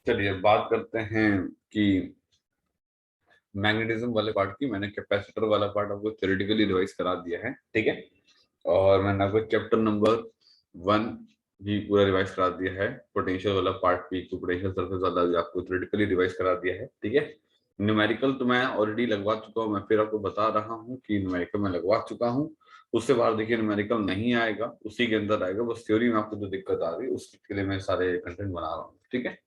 चलिए बात करते हैं कि मैग्नेटिज्म वाले पार्ट की। मैंने कैपेसिटर वाला पार्ट आपको थ्योरेटिकली रिवाइज करा दिया है, ठीक है। और मैंने आपको चैप्टर नंबर 1 भी पूरा रिवाइज करा दिया है। पोटेंशियल वाला पार्ट भी, पोटेंशियल सरफेस वाला भी आपको थ्योरेटिकली रिवाइज करा दिया है, ठीक है। न्यूमेरिकल तो मैं ऑलरेडी लगवा चुका हूँ, मैं फिर आपको बता रहा हूँ कि न्यूमेरिकल मैं लगवा चुका हूँ। उससे बाहर देखिए न्यूमेरिकल नहीं आएगा, उसी के अंदर आएगा। बस थ्योरी में आपको जो दिक्कत आ रही है उसके लिए मैं सारे कंटेंट बना रहा हूँ, ठीक है।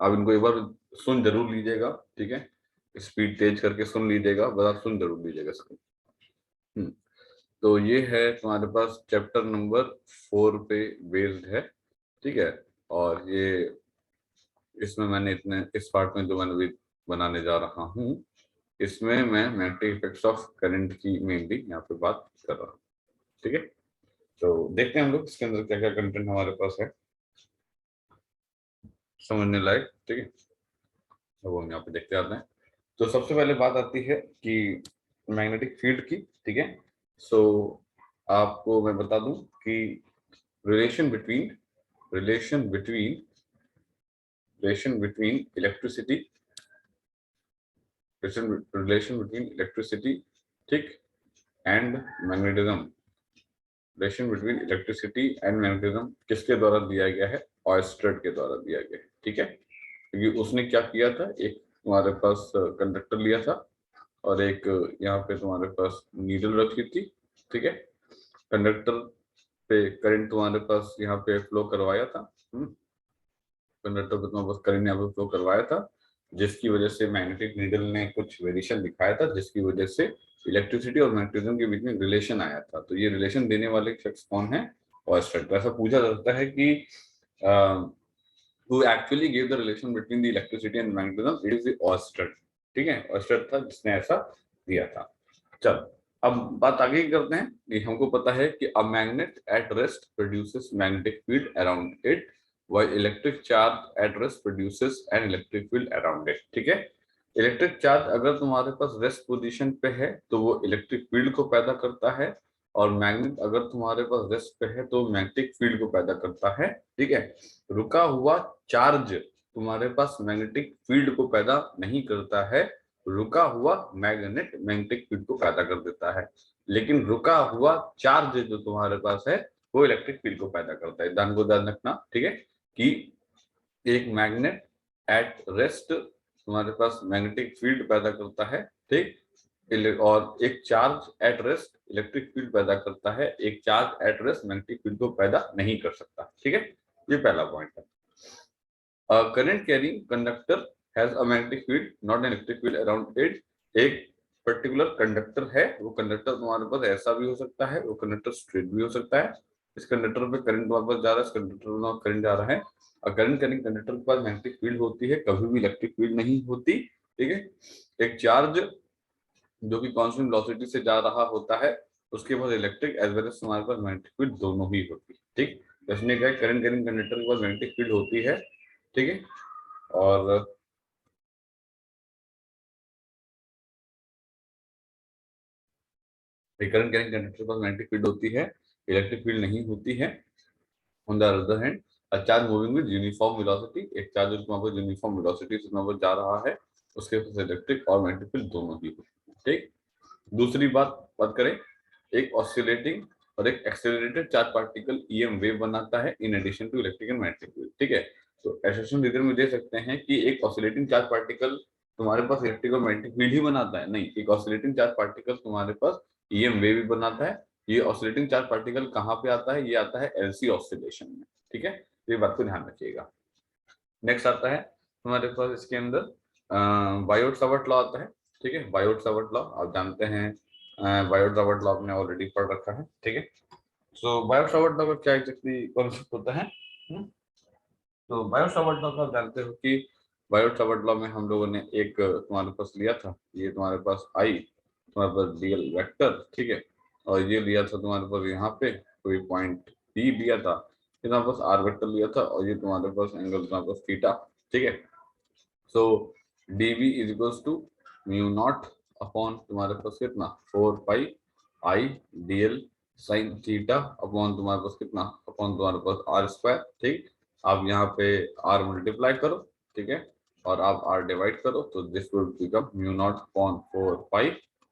आप इनको एक बार सुन जरूर लीजिएगा, ठीक है। स्पीड तेज करके सुन लीजिएगा, बस आप सुन जरूर लीजिएगा इसको। तो ये है तुम्हारे पास चैप्टर नंबर 4 पे बेस्ड है, ठीक है। और ये इसमें मैंने इतने इस पार्ट में जो मैंने अभी बनाने जा रहा हूँ, इसमें मैं मैग्नेटिक इफेक्ट्स ऑफ करंट की मेनली यहाँ पे बात कर रहा हूँ, ठीक है। तो देखते हैं हम लोग इसके अंदर क्या क्या कंटेंट हमारे पास है समझने लायक, ठीक है। अब हम यहाँ पे देखते आते हैं। तो सबसे पहले बात आती है कि मैग्नेटिक फील्ड की, ठीक है। सो आपको मैं बता दूं कि relation between relation between relation between electricity relation between electricity, ठीक, and magnetism. Relation between electricity and magnetism किसके द्वारा दिया गया है? ऑयस्टर्ड के द्वारा दिया गया है, ठीक है। क्योंकि उसने क्या किया था, एक तुम्हारे पास कंडक्टर लिया था और एक यहाँ पे तुम्हारे पास नीडल रखी थी, ठीक है। कंडक्टर पे करंट तुम्हारे पास यहाँ पे फ्लो करवाया था, कंडक्टर पे तुम्हारे पास करंट यहाँ पे फ्लो करवाया था, जिसकी वजह से मैग्नेटिक नीडल ने कुछ वेरिएशन दिखाया था, जिसकी वजह से इलेक्ट्रिसिटी और मैग्नेटिज्म के बीच में रिलेशन आया था। तो ये रिलेशन देने वाले शख्स कौन है? ऑयस्टर्ड। तो ऐसा पूछा जाता है कि who actually gave the relation between the electricity and magnetism? It is the Oersted, ठीक है। ऑयस्टर्ड था जिसने ऐसा दिया था। चल अब बात आगे करते हैं कि हमको पता है कि a magnet at rest produces magnetic field around it while electric charge at rest produces an electric field around it, ठीक है। इलेक्ट्रिक चार्ज अगर तुम्हारे पास रेस्ट पोजीशन पे है तो वो इलेक्ट्रिक फील्ड को पैदा करता है, और मैग्नेट अगर तुम्हारे पास रेस्ट पे है तो मैग्नेटिक फील्ड को पैदा करता है, ठीक है। रुका हुआ चार्ज तुम्हारे पास मैग्नेटिक फील्ड को पैदा नहीं करता है, रुका हुआ मैग्नेट मैग्नेटिक फील्ड को पैदा कर देता है। लेकिन रुका हुआ चार्ज जो तुम्हारे पास है वो इलेक्ट्रिक फील्ड को पैदा करता है। ध्यान रखना, ठीक है, कि एक मैग्नेट एट रेस्ट तुम्हारे पास मैग्नेटिक फील्ड पैदा करता है, ठीक। और एक charge at rest electric field पैदा करता है, एक charge at rest magnetic field को पैदा नहीं कर सकता, ठीक है। ये पहला पॉइंट है। Current carrying conductor has a magnetic field not an electric field around it. एक पर्टिकुलर कंडक्टर है, वो कंडक्टर तुम्हारे पास ऐसा भी हो सकता है, वो कंडक्टर स्ट्रेट भी हो सकता है। इस कंडक्टर पे करंट तुम्हारे पास जा रहा है, इस कंडक्टर में करंट जा रहा है। और करंट कैरिंग कंडक्टर के पास मैग्नेटिक फील्ड होती है, कभी भी इलेक्ट्रिक फील्ड नहीं होती, ठीक है। एक चार्ज जो कि कांस्टेंट वेलोसिटी से जा रहा होता है, उसके पास इलेक्ट्रिक एज वेल एज हमारे पास मैग्नेटिक फील्ड दोनों ही होती है, ठीक। इसने क्या करंट कैरिंग कंडक्टर के पास मैग्नेटिक फील्ड होती है, ठीक है। और करंट कैरिंग कंडक्टर के पास मैग्नेटिक फील्ड होती है, इलेक्ट्रिक फील्ड नहीं होती है। On the other hand a charge moving with uniform velocity, एक चार्ज जो वहां पर यूनिफॉर्म वेलोसिटी से वहां पर जा रहा है, उसके पास इलेक्ट्रिक और मैग्नेटिक फील्ड दोनों ही होती है, ठीक। दूसरी बात करें, एक ऑसिलेटिंग और एक accelerated charge particle EM wave बनाता है in addition to electric and magnetic field, ठीक है। तो एसोसिएशन रीजन में दे सकते हैं कि एक ऑसिलेटिंग चार्ज पार्टिकल तुम्हारे पास इलेक्ट्रिक और मैग्नेटिक फील्ड ही बनाता है, नहीं, एक ऑसिलेटिंग चार्ज पार्टिकल तुम्हारे पास ईएम वेव भी बनाता है। ये ऑसिलेटिंग चार्ज पार्टिकल कहाँ पे आता है? ये आता है एलसी ऑसिलेशन में, ठीक है। तो ये बात को ध्यान रखिएगा। नेक्स्ट आता है तुम्हारे पास इसके अंदर बायोट सावर्ट लॉ आता है, ठीक है। बायोट सावर्ट लॉ आप जानते हैं, बायोट सावर्ट लॉ आपने ऑलरेडी पढ़ रखा है, ठीक है। सो बायोट सावर्ट लॉ का क्या एग्जैक्टली कॉन्सेप्ट होता है? तो बायोट सावर्ट लॉ का आप जानते हो कि बायोट सावर्ट लॉ में हम लोगों ने एक तुम्हारे पास लिया था, ये तुम्हारे पास आई तुम्हारे पास डीएल वेक्टर, ठीक है। और ये लिया था तुम्हारे पास यहाँ पे कोई पॉइंट बी लिया था, ये तुम्हारे पास आर वेक्टर लिया था, और ये तुम्हारे पास एंगल तुम्हारे पास थीटा, ठीक है। So dv is equals to mu not upon तुम्हारे पास कितना 4 pi I dl sine theta upon तुम्हारे पास कितना अपॉन तुम्हारे पास आर स्क्वायर, ठीक। आप यहाँ पे आर मल्टीप्लाई करो, ठीक है, और आप r डिवाइड करो तो this will become mu not upon 4 पाई,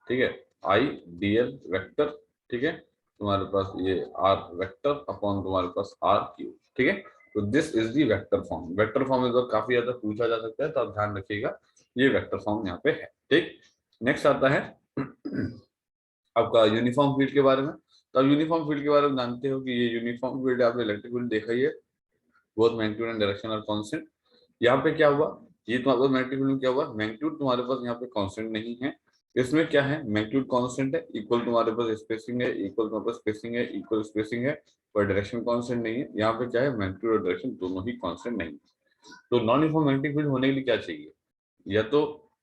ठीक है, आई dl वेक्टर, ठीक है, तुम्हारे पास ये r वेक्टर अपॉन तुम्हारे पास r क्यूब, ठीक है। तो this is the vector form. Vector form इस बार काफी ज्यादा पूछा जा सकता है, तो आप ध्यान रखिएगा ये वेक्टर फॉर्म यहाँ पे है, ठीक। नेक्स्ट आता है आपका यूनिफॉर्म फील्ड के बारे में। तो आप यूनिफॉर्म फील्ड के बारे में जानते हो कि ये यूनिफॉर्म फील्ड, आपने इलेक्ट्रिक फील्ड देखा ही है, both magnitude and direction are constant. यहाँ पे क्या हुआ, ये तुम्हारे पास मैग्नीट्यूड फील्ड में क्या हुआ, मैग्नीट्यूड तुम्हारे पास यहाँ पे कांस्टेंट नहीं है, इसमें क्या है, मैग्नीट्यूड कांस्टेंट है, इक्वल तुम्हारे पास स्पेसिंग है, इक्वल तुम्हारे पास स्पेसिंग है, इक्वल स्पेसिंग है, पर डायरेक्शन कांस्टेंट नहीं है। यहाँ पे क्या है, मैग्नीट्यूड और डायरेक्शन दोनों ही कांस्टेंट नहीं है। तो नॉन यूनिफॉर्म मैग्नेटिक फील्ड होने के लिए क्या चाहिए, या तो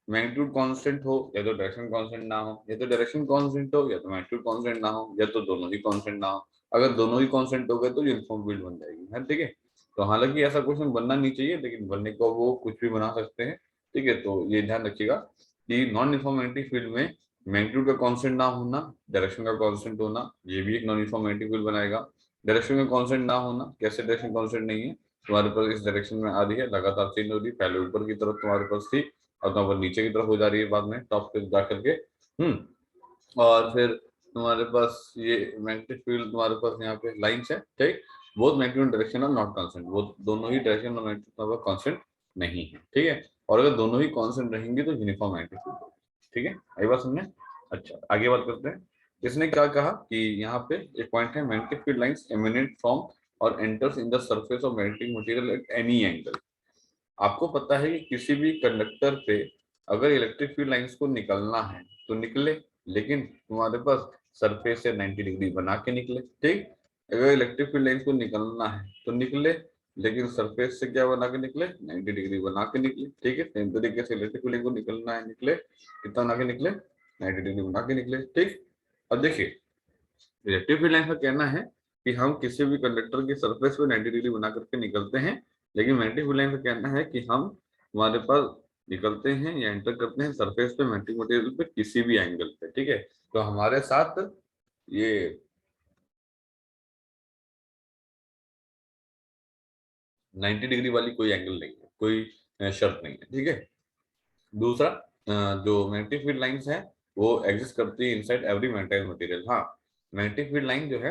मैग्नीट्यूड कांस्टेंट हो, या तो डायरेक्शन कांस्टेंट ना हो, या तो डायरेक्शन कांस्टेंट हो, या तो मैग्नीट्यूड कांस्टेंट ना हो, या तो दोनों ही कांस्टेंट ना हो। अगर दोनों ही कांस्टेंट हो गए तो यूनिफॉर्म फील्ड बन जाएगी है, ठीक है। तो हालांकि ऐसा क्वेश्चन बनना नहीं चाहिए, लेकिन बनने को वो कुछ भी बना सकते हैं, ठीक है। तो ये ध्यान रखिएगा कि नॉन यूनिफॉर्म मैग्नेटिक फील्ड में मैग्नीट्यूड का कांस्टेंट ना होना, डायरेक्शन का कांस्टेंट होना, ये भी एक नॉन यूनिफॉर्म मैग्नेटिक फील्ड बनाएगा। डायरेक्शन का कांस्टेंट ना होना, कैसे डायरेक्शन कांस्टेंट नहीं है, तुम्हारे पास इस डायरेक्शन में आ रही है, लगातार चेंज हो रही है, पहले ऊपर की तरफ तुम्हारे पास थी और तुम्हारे पास नीचे की तरफ हो जा रही है बाद में टॉप पे जा करके, और फिर तुम्हारे पास ये मैग्नेटिक फील्ड तुम्हारे पास यहाँ पे लाइंस है, ठीक। बोथ मैग्नीट्यूड डायरेक्शन और नॉट कांस्टेंट, वो दोनों ही डायरेक्शन और मैग्नीट्यूड तुम्हारे पास कांस्टेंट नहीं है, ठीक है। और अगर दोनों ही कांस्टेंट रहेंगे तो यूनिफॉर्म मैग्नेटिक फील्ड होगी, ठीक है। आई बात समझे। अच्छा आगे बात करते हैं। इसने क्या कहा कि यहाँ पे एक पॉइंट है, magnetic field lines emanate from और enters in the surface of magnetic material at any angle. आपको पता है कि किसी भी कंडक्टर पे अगर इलेक्ट्रिक फील्ड लाइंस को निकलना है तो निकले, लेकिन तुम्हारे पास सरफेस से 90 डिग्री बना के निकले, ठीक। अगर इलेक्ट्रिक फील्ड लाइंस को निकलना है तो निकले, लेकिन सरफेस से क्या बना के निकले, 90 डिग्री बना के निकले, ठीक है। सेम तरीके से इलेक्ट्रिक फील्ड को निकलना है, निकले कितना बना के निकले, 90 डिग्री बना के निकले, ठीक। अब देखिए इलेक्ट्रिक फील्ड लाइन का कहना है कि हम किसी भी कंडक्टर की सरफेस पे 90 डिग्री बना करके निकलते हैं, लेकिन मैग्नेटिक फील्ड लाइन का कहना है कि हम हमारे पास निकलते हैं या एंटर करते हैं सरफेस पे मैग्नेटिक मटेरियल पे किसी भी एंगल पे, ठीक है। तो हमारे साथ ये 90 डिग्री वाली कोई एंगल नहीं है, कोई शर्त नहीं है, ठीक है। दूसरा जो मैग्नेटिक फील्ड लाइंस है वो एग्जिस्ट करती है इनसाइड एवरी मैग्नेटाइज्ड मटेरियल। हाँ, मैग्नेटिक फील्ड लाइन जो है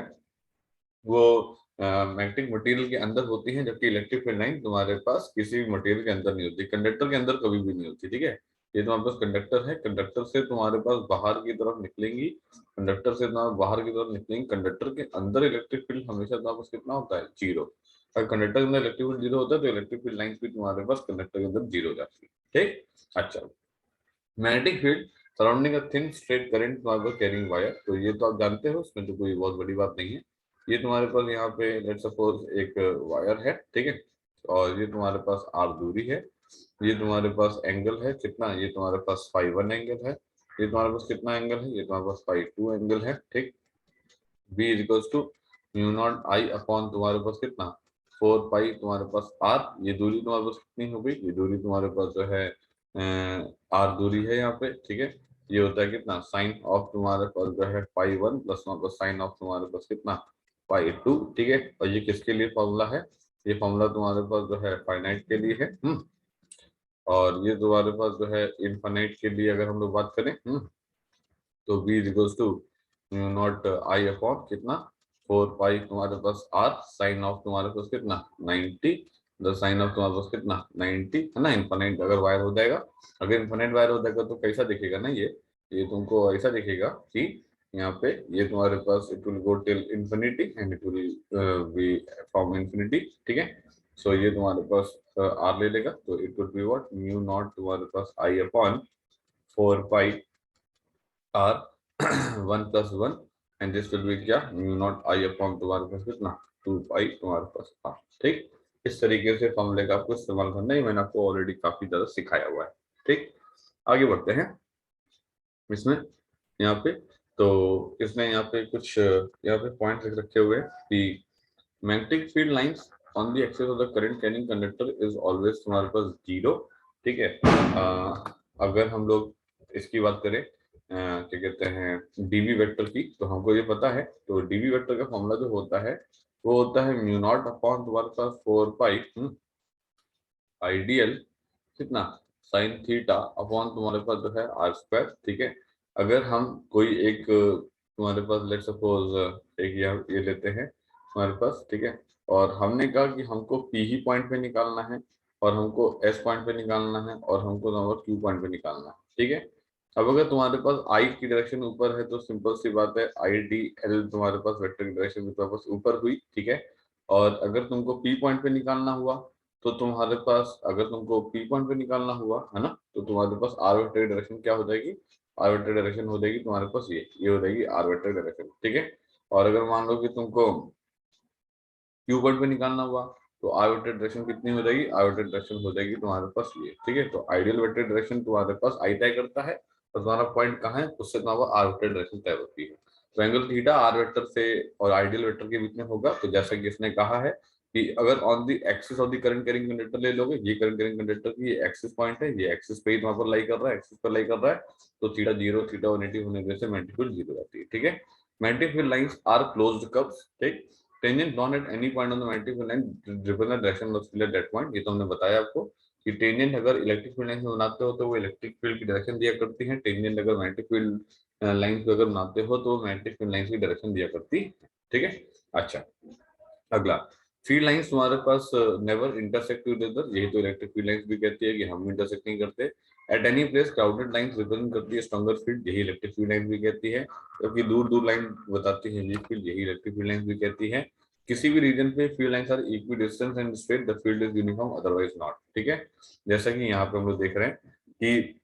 वो मैग्नेटिक मटेरियल के अंदर होती है, जबकि इलेक्ट्रिक फील्ड लाइन तुम्हारे पास किसी भी मटेरियल के अंदर नहीं होती, कंडक्टर के अंदर कभी भी नहीं होती, ठीक है। ये तुम्हारे पास कंडक्टर है, कंडक्टर से तुम्हारे पास बाहर की तरफ निकलेंगी, कंडक्टर से तुम्हारे बाहर की तरफ निकलेंगी, कंडक्टर के अंदर इलेक्ट्रिक फील्ड हमेशा तुम्हारे पास कितना होता है, जीरो। अगर कंडक्टर के अंदर इलेक्ट्रिक फील्ड जीरो होता है तो इलेक्ट्रिक फील्ड लाइन भी तुम्हारे पास कंडक्टर के अंदर जीरो हो जाती है, ठीक। अच्छा, magnetic field surrounding a thin straight current तुम्हारे पास कैरिंग वायर, तो ये तो आप जानते हो, इसमें तो कोई बहुत बड़ी बात नहीं है। ये तुम्हारे पास यहाँ पे लेट्स सपोज एक वायर है, ठीक है, और ये तुम्हारे पास आर दूरी है, ये तुम्हारे पास एंगल है कितना, ये तुम्हारे पास फाई 1 एंगल है, ये तुम्हारे पास कितना एंगल है, ये तुम्हारे पास फाई 2 एंगल है, ठीक। B is equals to mu not I upon तुम्हारे पास कितना 4 पाई तुम्हारे पास आर, ये दूरी तुम्हारे पास कितनी हो गई, ये दूरी तुम्हारे पास जो है आर दूरी है यहाँ पे, ठीक है। ये होता है कितना साइन ऑफ तुम्हारे पास जो है पाई 1 प्लस साइन ऑफ तुम्हारे पास कितना पाई 2, ठीक है। और ये किसके लिए फॉर्मूला है, ये फॉर्मूला तुम्हारे पास जो है फाइनाइट के लिए है, और ये तुम्हारे पास जो है इनफाइनाइट के लिए अगर हम लोग बात करें, तो v is equals to mu not I upon कितना 4 पाई तुम्हारे पास r साइन ऑफ तुम्हारे पास कितना 90, द साइन ऑफ तुम्हारे पास कितना 90 है ना। इनफाइनाइट अगर वायर हो जाएगा, अगर इनफाइनाइट वायर हो जाएगा तो कैसा दिखेगा ना, ये तुमको ऐसा दिखेगा कि यहाँ पे ये तुम्हारे पास it will go till infinity and it will be from infinity, ठीक है। सो ये तुम्हारे पास r ले लेगा, तो it will be what mu naught तुम्हारे पास i upon 4 pi r 1 plus 1 and this will be क्या म्यू नॉट आई अपॉन तुम्हारे पास कितना 2 पाई तुम्हारे पास r, ठीक। इस तरीके से फॉर्मूले का आपको इस्तेमाल करना है, मैंने आपको ऑलरेडी काफी ज्यादा सिखाया हुआ है, ठीक। आगे बढ़ते हैं इसमें यहाँ पे, तो इसमें यहाँ पे कुछ यहाँ पे पॉइंट लिख रखे हुए हैं कि magnetic field lines on the axis of the current carrying conductor is always तुम्हारे पास जीरो, ठीक है। अगर हम लोग इसकी बात करें क्या कहते हैं डीबी वेक्टर की, तो हमको ये पता है, तो डीबी वेक्टर का फॉर्मूला जो होता है वो होता है म्यू नॉट अपॉन तुम्हारे पास 4 पाई आइडियल कितना साइन थीटा अपॉन तुम्हारे पास जो है आर स्क्वायर, ठीक है। अगर हम कोई एक तुम्हारे पास लेट सपोज एक ये लेते हैं तुम्हारे पास, ठीक है, और हमने कहा कि हमको पी ही पॉइंट पे निकालना है और हमको एस पॉइंट पे निकालना है और हमको नंबर क्यू पॉइंट पे निकालना है, ठीक है। अब अगर तुम्हारे पास आई की डायरेक्शन ऊपर है तो सिंपल सी बात है आई डी एल तुम्हारे पास वेक्टर की डायरेक्शन तुम्हारे पास ऊपर हुई, ठीक है। और अगर तुमको पी पॉइंट पे निकालना हुआ तो तुम्हारे पास, अगर तुमको पी पॉइंट पे निकालना हुआ है ना, तो तुम्हारे पास आर वेक्टर डायरेक्शन क्या हो जाएगी, आर वेक्टर डायरेक्शन हो जाएगी तुम्हारे पास ये हो जाएगी आर वेक्टर डायरेक्शन, ठीक है। और अगर मान लो कि तुमको क्यू पॉइंट पे निकालना हुआ तो आर वेक्टर डायरेक्शन कितनी हो जाएगी, आर वेक्टर डायरेक्शन हो जाएगी तुम्हारे पास ये, ठीक है। तो आइडियल वेक्टर डायरेक्शन तुम्हारे पास आई तय करता है और तुम्हारा पॉइंट कहाँ है उससे तुम्हारा आर वेक्टर डायरेक्शन तय होती है। तो एंगल थीटा आर वेक्टर से और आइडियल वेक्टर के बीच में होगा। तो जैसा कि इसने कहा है कि अगर on the axis of the current carrying conductor ले लोगे, ये करंट कैरिंग कंडक्टर की ये एक्सिस पॉइंट है, ये एक्सिस पे ही वहां पर लाई कर रहा है, एक्सिस पर लाई कर रहा है, तो थीटा 0 थीटा 180 होने की वजह से मैग्नीट्यूड 0 रहती है, ठीक है। Magnified lines are closed curves, ठीक। Tangent non at any point on the magnetic line represent direction of field at that point. ये तो हमने बताया आपको कि टेंजेंट अगर इलेक्ट्रिक फील्ड लाइन से बनाते हो तो वो इलेक्ट्रिक फील्ड की डायरेक्शन दिया करती है, टेंजेंट अगर मैग्नेटिक फील्ड लाइन को अगर बनाते हो तो मैग्नेटिक फील्ड लाइन की डायरेक्शन दिया करती है, ठीक है। अच्छा, अगला फील्ड लाइंस तुम्हारे पास नेवर इंटरसेक्ट विद अदर, यही तो इलेक्ट्रिक फील्ड लाइंस भी कहती है कि हम इंटरसेक्ट नहीं करते। At any place crowded lines represent करती है स्ट्रॉन्गर फील्ड, यही इलेक्ट्रिक फील्ड लाइंस भी कहती है। क्योंकि दूर दूर लाइन बताती है वीक फील्ड, यही इलेक्ट्रिक फील्ड लाइंस भी कहती है। किसी भी रीजन पे field lines are equi distance and straight, the field is uniform otherwise not, ठीक है। जैसा कि यहाँ पे हम लोग देख रहे हैं कि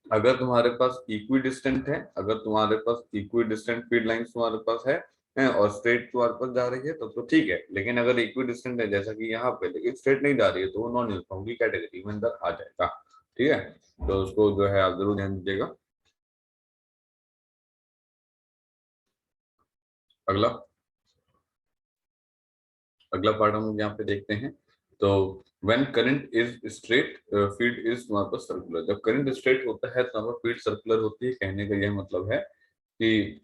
अगर तुम्हारे पास इक्वी डिस्टेंट है, अगर तुम्हारे पास इक्वी डिस्टेंट फील्ड लाइंस तुम्हारे पास है और स्ट्रेट तुम्हारे पास जा रही है तब तो ठीक है। लेकिन अगर इक्वी डिस्टेंट है जैसा कि यहाँ पे, लेकिन स्ट्रेट नहीं जा रही है तो वो नॉन यूनिफॉर्म की कैटेगरी में अंदर आ जाएगा, ठीक है। तो उसको जो है आप जरूर ध्यान दीजिएगा। अगला अगला पार्ट हम लोग यहाँ पे देखते हैं। तो when current is straight field is तुम्हारे पास सर्कुलर, जब करंट स्ट्रेट होता है तो हमारा फील्ड सर्कुलर होती है। कहने का यह मतलब है कि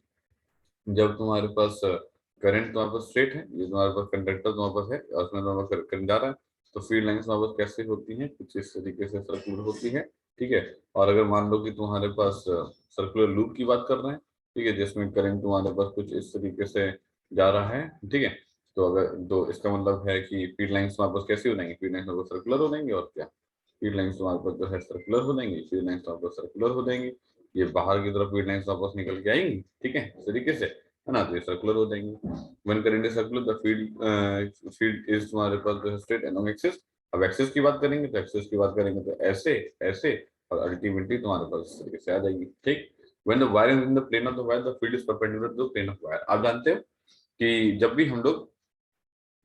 जब तुम्हारे पास करंट तुम्हारे पास स्ट्रेट है, ये तुम्हारे पास कंडक्टर तुम्हारे पास है और उसमें तुम्हारे पास करंट जा रहा है, तो फील्ड लाइंस तुम्हारे पास कैसे होती हैं, कुछ इस तरीके से सर्कुलर होती है, ठीक है। और अगर मान लो कि तुम्हारे पास सर्कुलर लूप की बात कर रहे हैं, ठीक है, जिसमें करंट तुम्हारे पास कुछ इस तरीके से जा रहा है, ठीक है। तो अगर तो इसका मतलब है कि फील्ड लाइंस तुम्हारे पास कैसी हो जाएंगी, फील्ड लाइंस तुम्हारे पास सर्कुलर हो जाएंगी। और क्या, फील्ड लाइंस तुम्हारे पास जो है सर्कुलर हो जाएंगी, फील्ड लाइंस तुम्हारे पास सर्कुलर हो जाएंगी। ये बाहर की तरफ फील्ड लाइंस वापस निकल के आएंगी, ठीक है, इस तरीके से, है ना। तो ये सर्कुलर हो जाएंगे। When current is circular the field is तुम्हारे पास जो है स्ट्रेट अलोंग एक्सिस। अब एक्सिस की बात करेंगे तो एक्सिस की बात करेंगे तो ऐसे ऐसे और अल्टीमेटली तुम्हारे पास इस तरीके से आ जाएगी, ठीक। When the wire is in the plane of the wire the field is perpendicular to the plane of wire. आप जानते हो कि जब भी हम लोग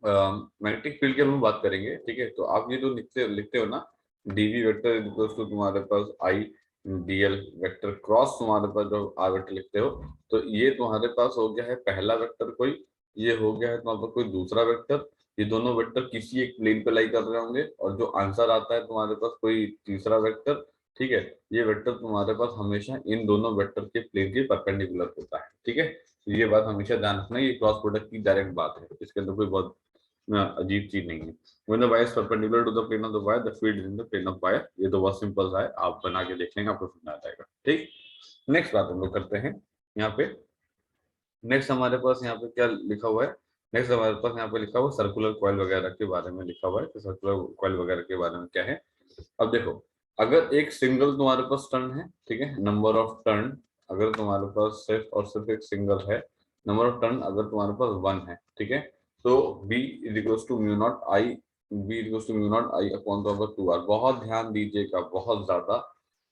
मैग्नेटिक फील्ड की हम बात करेंगे, ठीक है, तो आप ये जो लिखते लिखते हो ना, डीवी वेक्टर इक्वल्स टू तुम्हारे पास आई डीएल वेक्टर क्रॉस तुम्हारे पास जो आर वेक्टर लिखते हो, तो ये तुम्हारे पास हो गया है पहला वेक्टर कोई, ये हो गया है तुम्हारे पास कोई दूसरा वेक्टर। ये दोनों वेक्टर किसी एक प्लेन पे लाई कर रहे होंगे और जो आंसर आता है तुम्हारे पास कोई तीसरा वेक्टर, ठीक है। ये वेक्टर तुम्हारे पास हमेशा इन दोनों वेक्टर के प्लेन के परपेंडिकुलर होता है, ठीक है। तो ये बात हमेशा ध्यान रखना, ये क्रॉस प्रोडक्ट की डायरेक्ट बात है, इसके अंदर कोई बहुत अजीब चीज नहीं है। When the wire is perpendicular to the plane of the wire, the field is in the plane of wire। ये तो बहुत सिंपल सा है, आप बना के देख लेंगे आपको समझ आ जाएगा, ठीक। नेक्स्ट बात हम लोग करते हैं यहाँ पे। नेक्स्ट हमारे पास यहाँ पे क्या लिखा हुआ है, नेक्स्ट हमारे पास यहाँ पे लिखा हुआ सर्कुलर कॉइल वगैरह के बारे में लिखा हुआ है कि सर्कुलर कॉइल वगैरह के बारे में क्या है। अब देखो, अगर एक सिंगल तुम्हारे पास टर्न है, ठीक है, नंबर ऑफ टर्न अगर तुम्हारे पास सिर्फ और सिर्फ एक सिंगल है, नंबर ऑफ टर्न अगर तुम्हारे पास 1 है, ठीक है, तो b equals to mu not I, b equals to mu not I upon तो 2r। बहुत ध्यान दीजिएगा, बहुत ज्यादा।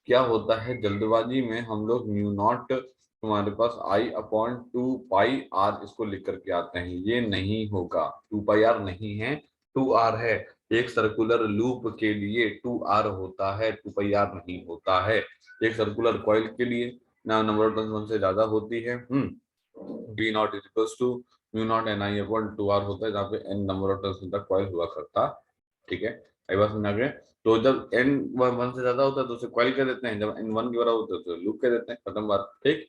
क्या होता है जल्दबाजी में हम लोग म्यू नॉट तुम्हारे पास आई अपॉन 2 पाई आर इसको लिख करके आते हैं, ये नहीं होगा, 2 पाई आर नहीं है, 2r है। एक सर्कुलर लूप के लिए 2r होता है, 2 पाई आर नहीं होता है। एक सर्कुलर कॉइल के लिए ना नंबर ऑफ टर्न्स 1 से ज्यादा होती है, B not equals to mu not N I upon 2r होता है, जहाँ पे n नंबर ऑफ टर्न्स तक कॉइल हुआ करता, ठीक है। आई बात समझ आ गया। तो जब n 1 से ज्यादा होता है तो उसे कॉइल कह देते हैं, जब n 1 के बराबर होता है तो लूप कह देते हैं, खत्म बात, ठीक।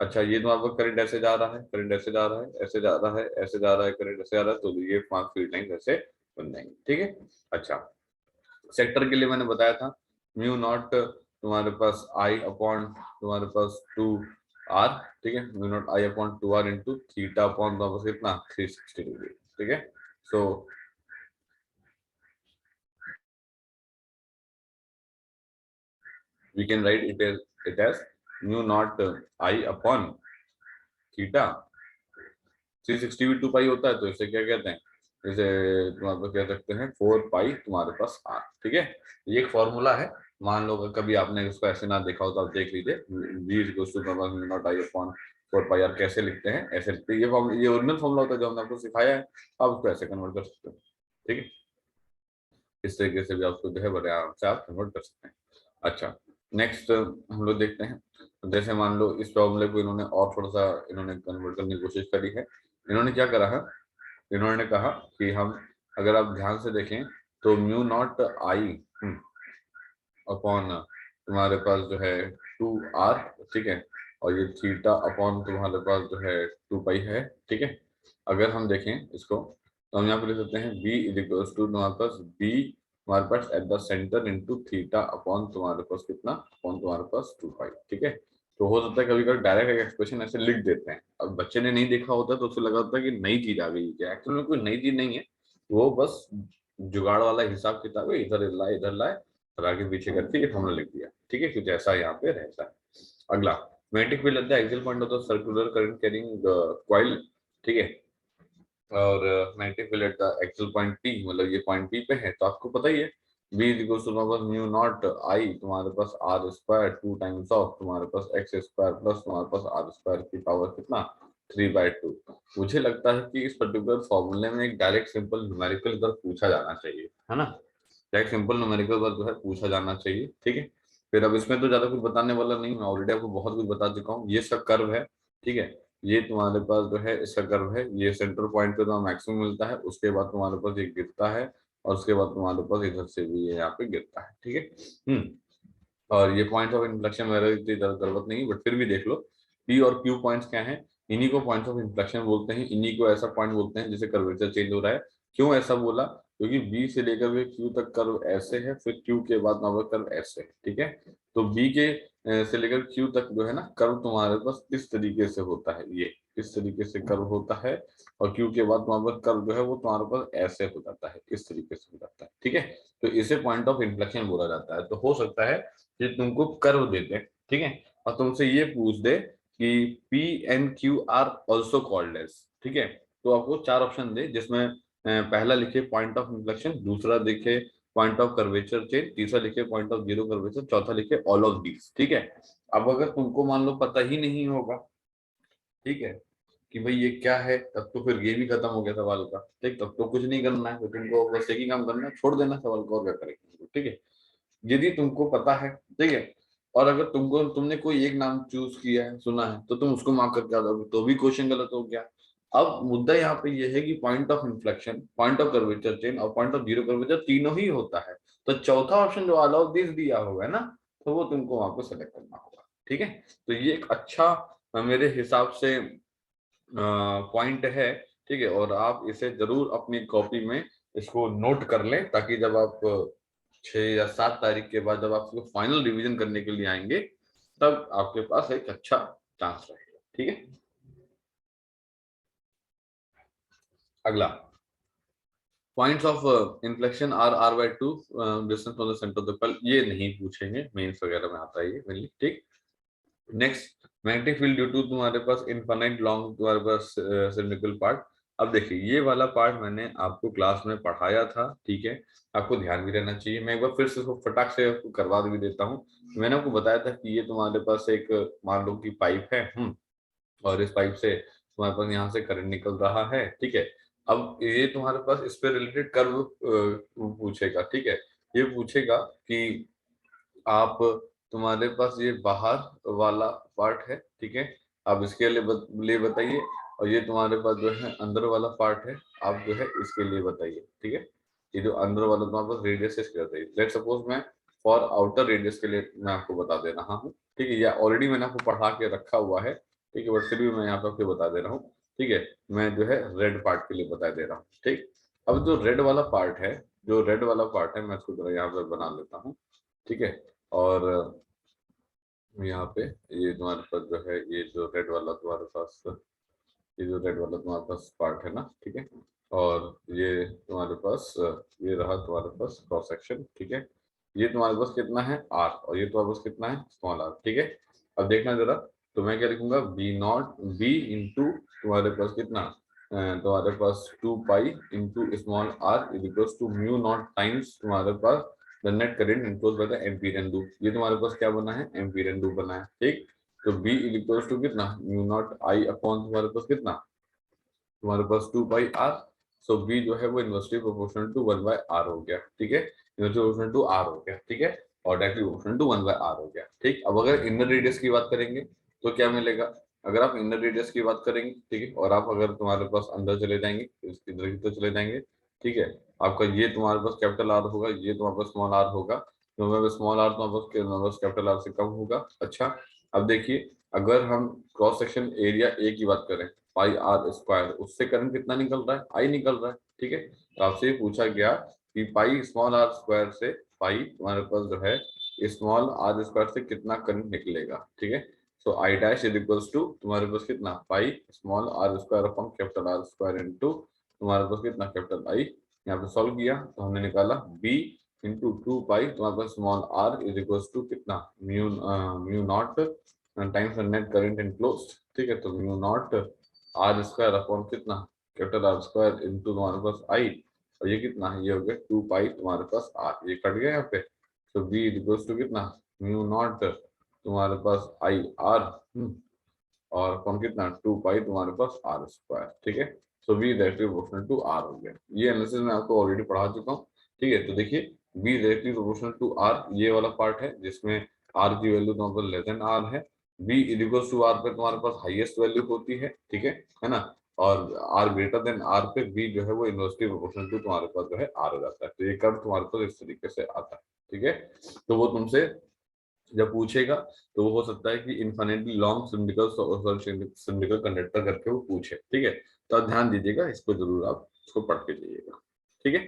अच्छा, ये तो आपका करंट ऐसे जा रहा है, करंट ऐसे जा रहा है, ऐसे जा रहा है, ऐसे जा रहा है, करंट ऐसे जा रहा है, तो ये 5 फील्ड लाइन ऐसे बन जाएंगे, ठीक है। अच्छा, सेक्टर के लिए मैंने बताया था म्यू नॉट तुम्हारे पास आई अपॉन तुम्हारे पास 2r, ठीक है, mu not I upon 2r into theta upon तुम्हारे पास कितना 360 डिग्री, ठीक है। So we can write it as mu not I upon theta, 360 भी 2 पाई होता है तो इसे क्या कहते हैं, इसे तुम्हारे पास कह सकते हैं 4 पाई तुम्हारे पास r, ठीक है। ये एक फॉर्मूला है, मान लो अगर कभी आपने इसको ऐसे ना देखा हो तो आप देख लीजिए, v equals to not I upon 4 pi r कैसे लिखते हैं, ऐसे लिखते हैं। ये ओरिजिनल फॉर्मूला होता है जो हमने आपको सिखाया है, आप उसको ऐसे कन्वर्ट कर सकते हो, ठीक है। इस तरीके से भी आपको जो है बड़े आराम से आप कन्वर्ट कर सकते हैं। अच्छा, नेक्स्ट हम लोग देखते हैं, जैसे मान लो इस फॉर्मूले को इन्होंने और थोड़ा सा इन्होंने कन्वर्ट करने की कोशिश करी है। इन्होंने क्या करा है, इन्होंने कहा कि हम, अगर आप ध्यान से देखें तो म्यू नॉट आई अपॉन तुम्हारे पास जो है 2r, ठीक है, और ये थीटा अपॉन तुम्हारे पास जो है 2 पाई है, ठीक है। अगर हम देखें इसको तो हम यहाँ पे लिख सकते हैं b इज इक्वल्स टू तुम्हारे पास b तुम्हारे पास at the centre into theta upon तुम्हारे पास कितना, अपॉन तुम्हारे पास 2 पाई, ठीक है। तो हो सकता है कभी कभी डायरेक्ट एक एक्सप्रेशन ऐसे लिख देते हैं, अब बच्चे ने नहीं देखा होता तो उसे लगा होता है कि नई चीज आ गई है, एक्चुअली में कोई नई चीज नहीं है, वो बस जुगाड़ वाला हिसाब किताब है, इधर लाए और आगे पीछे करके ये फॉर्मूला लिख दिया, ठीक है, कुछ ऐसा यहाँ पे रहता है। अगला, magnetic field at the axial point of the circular current carrying coil, ठीक है, और magnetic field at the axial point P, मतलब ये पॉइंट P पे है तो आपको पता ही है V equals to mu not I तुम्हारे पास r स्क्वायर 2 टाइम्स ऑफ तुम्हारे पास x स्क्वायर प्लस तुम्हारे पास r स्क्वायर की पावर कितना 3/2। मुझे लगता है कि इस पर्टिकुलर फॉर्मूले में एक डायरेक्ट सिंपल न्यूमेरिकल इधर पूछा जाना चाहिए, है ना, डायरेक्ट सिंपल न्यूमेरिकल वर्क जो है पूछा जाना चाहिए, ठीक है। फिर अब इसमें तो ज्यादा कुछ बताने वाला नहीं, मैं ऑलरेडी आपको बहुत कुछ बता चुका हूँ। ये सब कर्व है, ठीक है, ये तुम्हारे पास जो है इसका कर्व है, ये सेंटर पॉइंट पे तो मैक्सिमम मिलता है, उसके बाद तुम्हारे पास ये गिरता है और उसके बाद तुम्हारे पास इधर से भी ये यहाँ पे गिरता है, ठीक है। और ये पॉइंट ऑफ इन्फ्लेक्शन वगैरह इतनी जरूरत नहीं, बट फिर भी देख लो पी और क्यू पॉइंट्स क्या हैं, इन्हीं को पॉइंट्स ऑफ इन्फ्लेक्शन बोलते हैं, इन्हीं को ऐसा पॉइंट बोलते हैं जिसे कर्वेचर चेंज हो रहा है। क्यों ऐसा बोला, क्योंकि बी से लेकर के क्यू तक कर्व ऐसे है, फिर क्यू के बाद नॉर्मल कर्व ऐसे है, ठीक है। तो बी के से लेकर क्यू तक जो है ना कर्व तुम्हारे पास इस तरीके से होता है, ये इस तरीके से कर्व होता है, और क्यू के बाद तुम्हारे पास कर्व जो है वो तुम्हारे पास ऐसे हो जाता है, इस तरीके से हो जाता है, ठीक है। तो इसे पॉइंट ऑफ इन्फ्लेक्शन बोला जाता है। तो हो सकता है ये तुमको कर्व देते, ठीक है, और तुमसे ये पूछ दे कि P and Q are also called as, ठीक है, तो आपको 4 ऑप्शन दे जिसमें पहला लिखे पॉइंट ऑफ इन्फ्लेक्शन, दूसरा लिखे पॉइंट ऑफ कर्वेचर चेंज, तीसरा लिखे पॉइंट ऑफ जीरो कर्वेचर, चौथा लिखे ऑल ऑफ दीज, ठीक है। अब अगर तुमको मान लो पता ही नहीं होगा, ठीक है, कि भाई ये क्या है, तब तो फिर गेम ही खत्म हो गया सवाल का, ठीक, तब तो कुछ नहीं करना है, तो तुमको बस एक ही काम करना है, छोड़ देना सवाल को, और क्या करेंगे, ठीक है। यदि तुमको पता है, ठीक है, और अगर तुमने कोई एक नाम चूज किया है, सुना है, तो तुम उसको मार्क करके आ जाओगे तो भी क्वेश्चन गलत हो गया। अब मुद्दा यहाँ पे ये है कि point of inflection, point of curvature change और पॉइंट ऑफ जीरो कर्वेचर तीनों ही होता है, तो चौथा ऑप्शन जो ऑल ऑफ दिस दिया होगा ना, तो वो तुमको वहां पे सेलेक्ट करना होगा, ठीक है। तो ये एक अच्छा मेरे हिसाब से पॉइंट है, ठीक है, और आप इसे जरूर अपनी कॉपी में इसको नोट कर लें, ताकि जब आप 6 या 7 तारीख के बाद जब आप इसको फाइनल रिवीजन करने के लिए आएंगे तब आपके पास एक अच्छा चांस रहेगा, ठीक है। अगला, points of inflection are r/2 distance from the centre of the curl, ये नहीं पूछेंगे, मेंस वगैरह में आता है ये मेनली, ठीक। Next, magnetic field due to तुम्हारे पास इनफाइनाइट लॉन्ग तुम्हारे पास सिलिंड्रिकल पार्ट। अब देखिए ये वाला पार्ट मैंने आपको क्लास में पढ़ाया था, ठीक है, आपको ध्यान भी रहना चाहिए, मैं एक बार फिर से इसको फटाक से आपको करवा भी देता हूँ। मैंने आपको बताया था कि ये तुम्हारे पास एक मान लो की पाइप है, और इस पाइप से तुम्हारे पास यहाँ से करंट निकल रहा है, ठीक है। अब ये तुम्हारे पास इस पे रिलेटेड कर्व पूछेगा, ठीक है, ये पूछेगा कि आप, तुम्हारे पास ये बाहर वाला पार्ट है, ठीक है, आप इसके लिए बताइए, और ये तुम्हारे पास जो है अंदर वाला पार्ट है, आप जो है इसके लिए बताइए, ठीक है। ये जो अंदर वाला तुम्हारे पास रेडियस है इसके बताइए, लेट्स सपोज मैं फॉर आउटर रेडियस के लिए मैं आपको बता दे रहा हूँ, ठीक है, या ऑलरेडी मैंने आपको पढ़ा के रखा हुआ है, ठीक है, बट फिर भी मैं यहाँ पे आपको बता दे रहा हूँ, ठीक है। मैं जो है रेड पार्ट के लिए बता दे रहा हूँ, ठीक। अब जो रेड वाला पार्ट है, जो रेड वाला पार्ट है, मैं इसको जरा यहाँ पे बना लेता हूँ, ठीक है। और यहाँ पे ये तुम्हारे पास जो है, ये जो रेड वाला तुम्हारे पास, ये जो रेड वाला तुम्हारे पास पार्ट है ना, ठीक है, और ये तुम्हारे पास ये रहा तुम्हारे पास क्रॉस सेक्शन, ठीक है। ये तुम्हारे पास कितना है आर, और ये तुम्हारे पास कितना है स्मॉल आर, ठीक है। अब देखना जरा, तो मैं क्या लिखूंगा, बी नॉट बी इंटू तुम्हारे पास कितना, तुम्हारे पास 2 pi into small are is equal to mu naught times तुम्हारे पास the net current enclosed by the Amperian loop. ये तुम्हारे पास क्या बना है, एम्पीरियन लूप बना है, ठीक। तो बी इज इक्वल टू कितना, म्यू नॉट आई अपॉन तुम्हारे पास कितना, तुम्हारे पास 2 पाई आर। सो बी जो है वो इनवर्सली प्रोपोर्शनल टू 1/r हो गया, ठीक है, इनवर्सली प्रोपोर्शनल टू आर हो गया, ठीक है, और डायरेक्टली प्रोपोर्शनल टू 1/r हो गया, ठीक। अब अगर इनर रेडियस की बात करेंगे तो क्या मिलेगा, अगर आप इनर रेडियस की बात करेंगे, ठीक है, और आप अगर तुम्हारे पास अंदर चले जाएंगे, इधर की तो चले जाएंगे, ठीक है, आपका ये तुम्हारे पास कैपिटल आर होगा, ये तुम्हारे पास स्मॉल आर होगा, तो स्मॉल आर तुम्हारे पास कैपिटल आर से कम होगा। अच्छा, अब देखिए, अगर हम क्रॉस सेक्शन एरिया ए की बात करें, पाई आर स्क्वायर, उससे करंट कितना निकल रहा है, आई निकल रहा है, ठीक है। तो आपसे पूछा गया कि पाई स्मॉल आर स्क्वायर से, पाई तुम्हारे पास जो है स्मॉल आर स्क्वायर से कितना करंट निकलेगा, ठीक है। So I dash is equals to तुम्हारे पास कितना, pi small R square upon capital R square into तुम्हारे पास कितना, कैपिटल आई। यहाँ पे सॉल्व किया तो हमने निकाला बी इंटू 2 पाई तुम्हारे पास small are is equals to कितना, mu naught times net current enclosed, ठीक है। तो mu naught R square upon कितना, कैपिटल आर स्क्वायर इनटू तुम्हारे पास आई, और ये कितना है, ये हो गया 2 पाई तुम्हारे पास आर, ये कट गया यहाँ पे। तो बी इक्वल्स टू कितना, म्यू नॉट तुम्हारे पास आई आर, और अपॉन कितना 2 पाई तुम्हारे पास आर स्क्वायर, ठीक है। So B directly proportional to R हो गया। ये एनालिसिस मैं आपको ऑलरेडी पढ़ा चुका हूँ, ठीक है। तो देखिए, B directly proportional to R, ये वाला पार्ट है जिसमें आर की वैल्यू तुम्हारे पास लेस देन आर है। बी इक्वल्स टू आर पे तुम्हारे पास हाईएस्ट वैल्यू होती है ना, और आर ग्रेटर देन आर पे बी जो है वो इनवर्सली प्रोपोर्शनल टू तुम्हारे पास जो है आर हो जाता है। तो ये कर्व तुम्हारे पास इस तरीके से आता है, ठीक है। तो वो तुमसे जब पूछेगा तो वो हो सकता है कि इन्फिनिटली लॉन्ग सिलिंड्रिकल कंडक्टर करके वो पूछे, ठीक है। तो आप ध्यान दीजिएगा, इसको जरूर आप इसको पढ़ के जाइएगा, ठीक है।